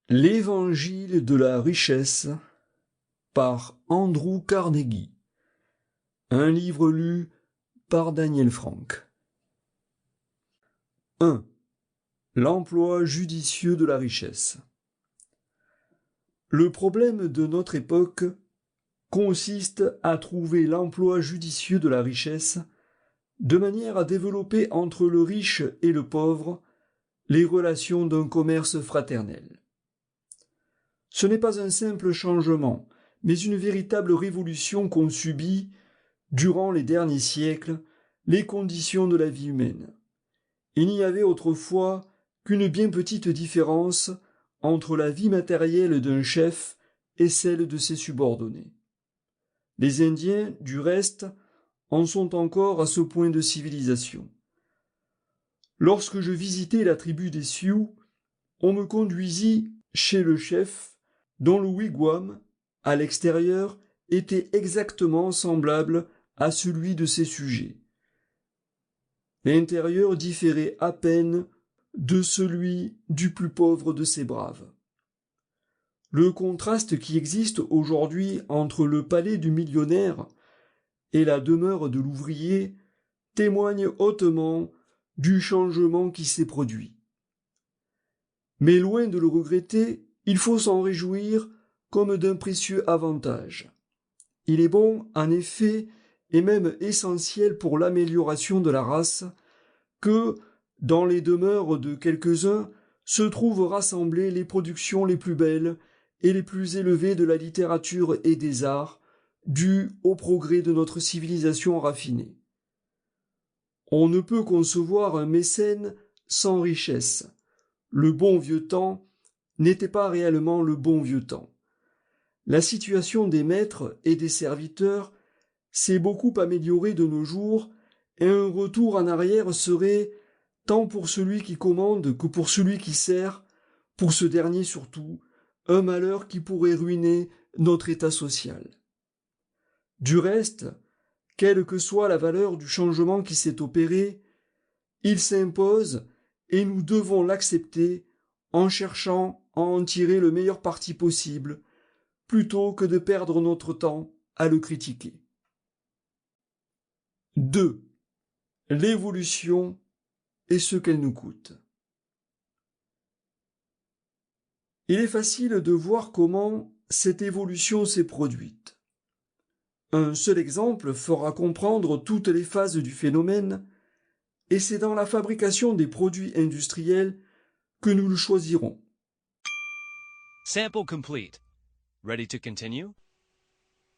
L'Évangile de la richesse par Andrew Carnegie. Un livre lu par Daniel Frank. 1. L'emploi judicieux de la richesse. Le problème de notre époque consiste à trouver l'emploi judicieux de la richesse de manière à développer entre le riche et le pauvre les relations d'un commerce fraternel. Ce n'est pas un simple changement, mais une véritable révolution qu'ont subie, durant les derniers siècles, les conditions de la vie humaine. Il n'y avait autrefois qu'une bien petite différence entre la vie matérielle d'un chef et celle de ses subordonnés. Les Indiens, du reste, en sont encore à ce point de civilisation. Lorsque je visitais la tribu des Sioux, on me conduisit chez le chef, dont le wigwam, à l'extérieur, était exactement semblable à celui de ses sujets. L'intérieur différait à peine de celui du plus pauvre de ses braves. Le contraste qui existe aujourd'hui entre le palais du millionnaire et la demeure de l'ouvrier témoigne hautement du changement qui s'est produit. Mais loin de le regretter, il faut s'en réjouir comme d'un précieux avantage. Il est bon, en effet, et même essentiel pour l'amélioration de la race, que, dans les demeures de quelques-uns, se trouvent rassemblées les productions les plus belles et les plus élevées de la littérature et des arts, dues au progrès de notre civilisation raffinée. On ne peut concevoir un mécène sans richesse. Le bon vieux temps n'était pas réellement le bon vieux temps. La situation des maîtres et des serviteurs s'est beaucoup améliorée de nos jours, et un retour en arrière serait, tant pour celui qui commande que pour celui qui sert, pour ce dernier surtout, un malheur qui pourrait ruiner notre état social. Du reste, quelle que soit la valeur du changement qui s'est opéré, il s'impose et nous devons l'accepter en cherchant à en tirer le meilleur parti possible, plutôt que de perdre notre temps à le critiquer. 2. L'évolution et ce qu'elle nous coûte. Il est facile de voir comment cette évolution s'est produite. Un seul exemple fera comprendre toutes les phases du phénomène, et c'est dans la fabrication des produits industriels que nous le choisirons. Sample complete. Ready to continue?